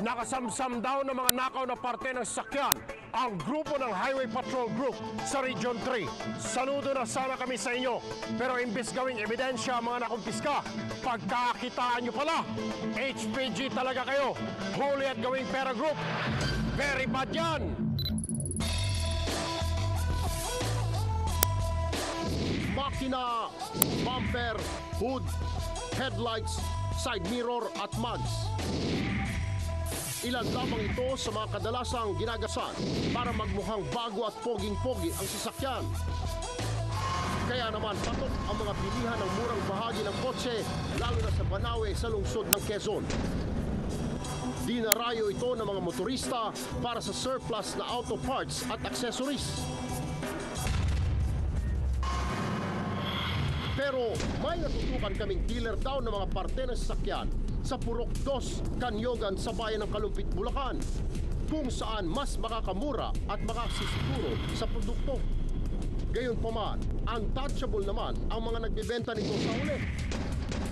Nakasamsam daw ng mga nakaw na parte ng sasakyan ang grupo ng Highway Patrol Group sa Region 3. Saludo na sana kami sa inyo. Pero imbis gawing ebidensya ang mga nakumpiska, pagkakitaan nyo pala, HPG talaga kayo. Huli at gawing pera group. Very bad yan! Makina, bumper, hood, headlights, side mirror at mugs. Ilan lamang ito sa mga kadalasang ginagasan para magmukhang bago at poging-pogi ang sasakyan. Kaya naman patok ang mga bilihan ng murang bahagi ng kotse, lalo na sa Banawe sa lungsod ng Quezon. Dinarayo ito ng mga motorista para sa surplus na auto parts at accessories. Pero may natutukan kaming dealer daw ng mga parte ng sasakyan sa Purok 2, Kanyogan sa bayan ng Kalumpit, Bulacan, kung saan mas makakamura at makasisiguro sa produkto. Gayunpaman, untouchable naman ang mga nagbebenta nito sa huli.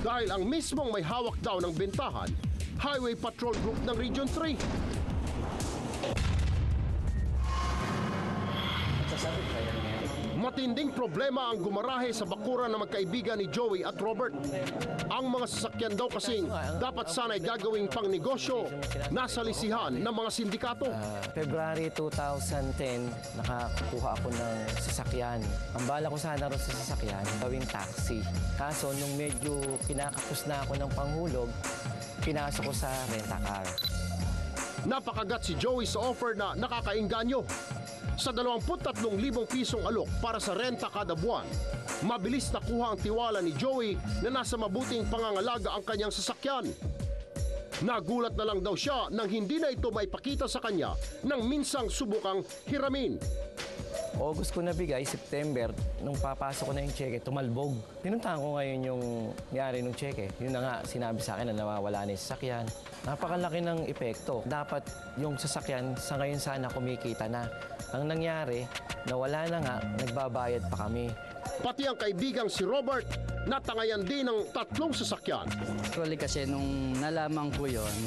Dahil ang mismong may hawak daw ng bentahan, Highway Patrol Group ng Region 3. Matinding problema ang gumarahe sa bakuran ng magkaibigan ni Joey at Robert. Ang mga sasakyan daw kasing dapat sana'y gagawing pang negosyo, nasa lisihan ng mga sindikato. February 2010, nakakuha ako ng sasakyan. Ang bala ko sana rin sa sasakyan, gawing taxi. Kaso nung medyo kinakapos na ako ng panghulog, pinasok ko sa rent-a-car. Napakagat si Joey sa offer na nakakainganyo. Sa 23,000 pisong alok para sa renta kada buwan, mabilis nakuha ang tiwala ni Joey na nasa mabuting pangangalaga ang kanyang sasakyan. Nagulat na lang daw siya nang hindi na ito maipakita sa kanya nang minsang subukang hiramin. August ko nabigay, September, nung papasok ko na yung cheque, tumalbog. Pinuntahan ko ngayon yung nangyari ng cheque. Yun na nga, sinabi sa akin na nawawala na yung sasakyan. Napakalaki ng epekto. Dapat yung sasakyan sa ngayon sana kumikita na. Ang nangyari, nawala na nga, nagbabayad pa kami. Pati ang kaibigang si Robert, natangayan din ng 3 sasakyan. Actually kasi nung nalaman ko yun,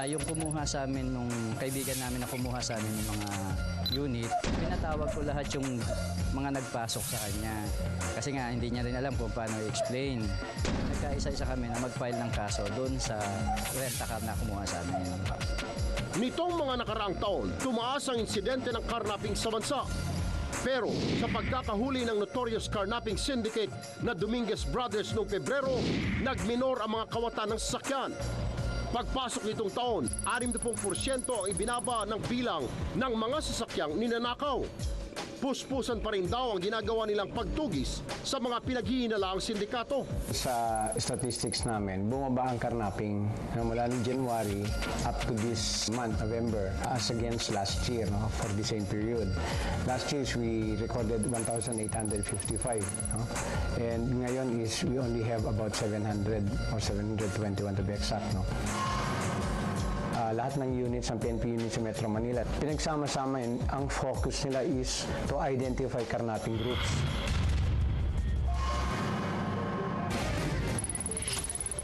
yung kumuha sa amin, nung kaibigan namin na kumuha sa amin yung mga unit, pinatawag ko lahat yung mga nagpasok sa kanya. Kasi nga, hindi niya rin alam kung paano i-explain. Nagkaisa-isa kami na mag-file ng kaso doon sa rent-a-car na kumuha sa amin. Nitong mga nakaraang taon, tumaas ang insidente ng carnapping sa bansa. Pero sa pagkakahuli ng notorious carnapping syndicate na Dominguez Brothers noong Pebrero, nagminor ang mga kawatan ng sasakyan. Pagpasok nitong taon, 60% ang ibinaba ng bilang ng mga sasakyang ninanakaw. Puspusan pa rin daw ang ginagawa nilang pagtugis sa mga pinaghihinalaang sindikato. Sa statistics namin, bumaba ang carnapping mula noong January up to this month, November, as against last year, no, for the same period. Last year, we recorded 1,855. No? And ngayon is we only have about 700 or 721 to be exact. No? Lahat ng units, ang PNP units sa Metro Manila, pinagsama-sama yun, ang focus nila is to identify carnapping groups.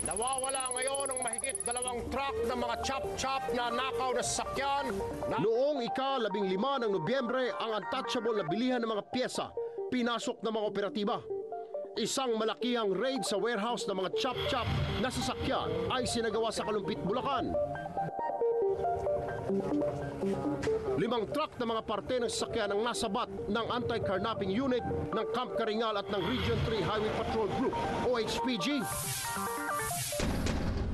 Nawawala ngayon ang mahigit 2 truck ng mga chop-chop na nakaw na sasakyan. Noong ika-15 ng Nobyembre, ang untouchable na bilihan ng mga pyesa, pinasok ng mga operatiba. Isang malakihang raid sa warehouse ng mga chop-chop na sasakyan ay sinagawa sa Kalumpit, Bulacan. 5 truck na mga parte ng sasakyan ang nasabat ng anti-carnapping unit ng Camp Karingal at ng Region 3 Highway Patrol Group o HPG.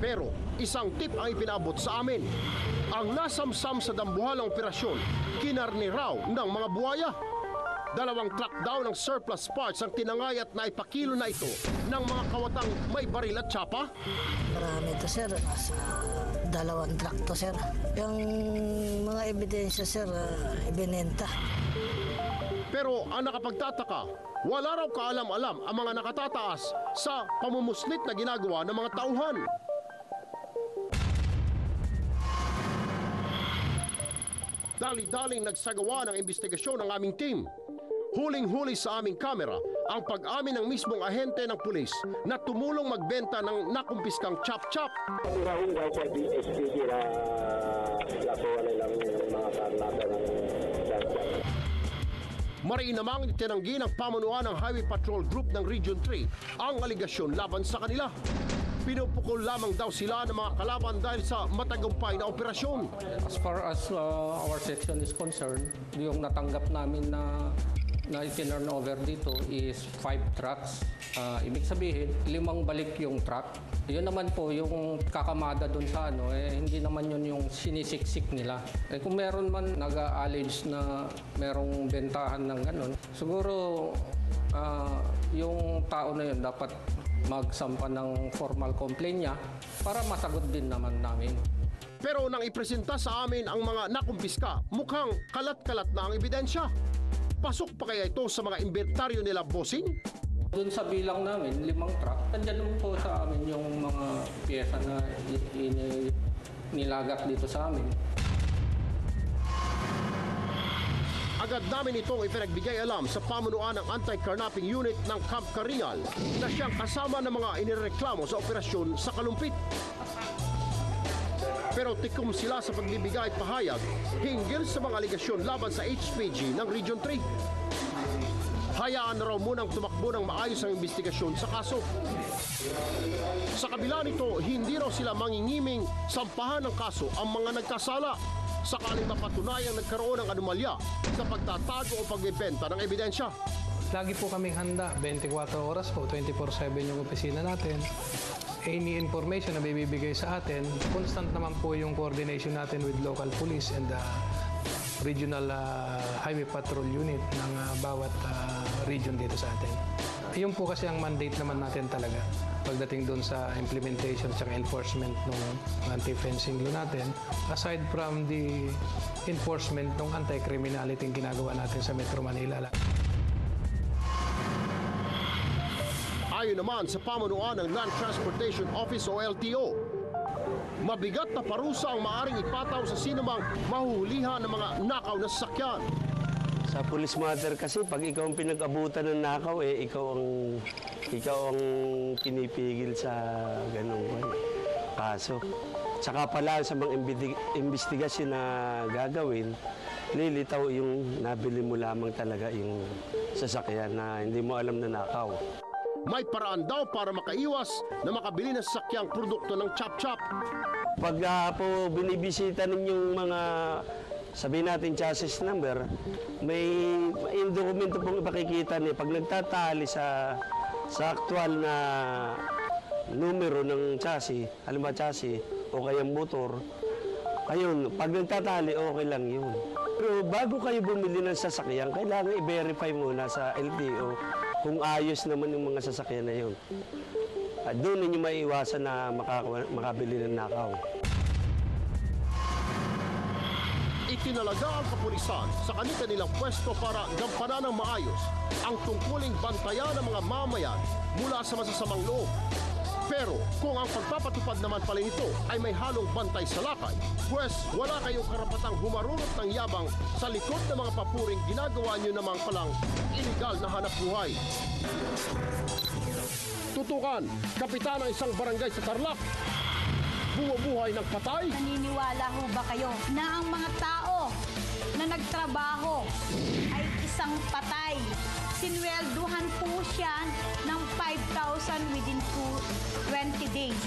Pero isang tip ang ipinabot sa amin. Ang nasamsam sa dambuhalang operasyon, kinarni raw ng mga buhaya. 2 truck daw ng surplus parts ang tinangay at naipakilo na ito ng mga kawatang may baril at tsapa. Marami ito, sir. Nasa 2 truck to, sir. Yung mga ebidensya, sir, ibinenta. Pero ang nakapagtataka, wala raw kaalam-alam ang mga nakatataas sa pamumuslit na ginagawa ng mga tauhan. Dali-daling nagsagawa ng investigasyon ng aming team. Huling-huli sa aming kamera ang pag-amin ng mismong ahente ng pulis na tumulong magbenta ng nakumpiskang chop-chop. Hinggaw sa DSPD na nakuha nilang mga karnata ng chop-chop. Mariin namang itinanggi ng pamunuan ng Highway Patrol Group ng Region 3 ang aligasyon laban sa kanila. Pinupukol lamang daw sila ng mga kalaban dahil sa matagumpay na operasyon. As far as our section is concerned, yung natanggap namin na itinurn over dito is 5 trucks. Ibig sabihin, 5 balik yung truck. Yun naman po, yung kakamada doon sa hindi naman yun yung sinisiksik nila. Kung meron man nag-allege na merong bentahan ng ganun, siguro yung tao na yun dapat magsampa ng formal complaint niya para masagot din naman namin. Pero nang ipresenta sa amin ang mga nakumpiska, mukhang kalat-kalat na ang ebidensya. Pasok pa kaya ito sa mga inventaryo nila, bossing? Doon sa bilang namin, 5 truck, nandiyan naman po sa amin yung mga piyesa na nilagat dito sa amin. Agad namin itong ipinagbigay alam sa pamunuan ng Anti-Carnapping Unit ng Camp Karingal na siyang kasama ng mga inireklamo sa operasyon sa Kalumpit. Pero tikom sila sa pagbibigay pahayag hinggil sa mga aligasyon laban sa HPG ng Region 3. Hayaan na raw munang tumakbo ng maayos ang investigasyon sa kaso. Sa kabila nito, hindi raw sila mangingiming sampahan ng kaso ang mga nagkasala sakaling mapatunayang nagkaroon ng anomalya sa pagtatago o pagbebenta ng ebidensya. Lagi po kaming handa, 24 oras po, 24/7 yung opisina natin. Any information na bibigay sa atin, constant naman po yung coordination natin with local police and the regional highway patrol unit ng bawat region dito sa atin. Yun po kasi ang mandate naman natin talaga pagdating doon sa implementation at enforcement ng anti-fencing law natin, aside from the enforcement ng anti-criminality yung ginagawa natin sa Metro Manila. Ayon naman sa pamunuan ng Land Transportation Office o LTO, mabigat na parusa ang maaring ipataw sa sinumang mahuhulihan ng mga nakaw na sasakyan. Sa police matter kasi, pag ikaw ang pinag-abutan ng nakaw, ikaw ang pinipigil sa ganung kaso. Tsaka pala sa mga investigasyon na gagawin, lilitaw yung nabili mo lamang talaga yung sasakyan na hindi mo alam na nakaw. May paraan daw para makaiwas na makabili ng sasakyang produkto ng chop-chop. Pag po binibisita ninyong mga, sabihin natin chassis number, may dokumento pong ipakikita niya. Pag nagtatali sa aktual na numero ng chassis, halimbawa chassis o kaya motor, ayun, pag nagtatali, okay lang yun. Pero bago kayo bumili ng sasakyan, kailangan i-verify muna sa LTO kung ayos naman yung mga sasakyan na yun. At doon ninyo maiiwasan na makabili ng nakaw. Itinalaga ang kapulisan sa kanilang pwesto para gampanan ng maayos ang tungkuling bantayan ng mga mamayan mula sa masasamang loob. Pero kung ang pagpapatupad naman pala nito ay may halong bantay sa lakay, pues wala kayong karapatang humarurot ng yabang sa likod ng mga papuring ginagawa nyo namang palang iligal na hanap buhay. Tutukan, kapitan ng isang barangay sa Tarlac, bumubuhay ng patay. Naniniwala ho ba kayo na ang mga tao na nagtrabaho ay isang patay? Sinwelduhan po siya ng 5,000 within 20 days.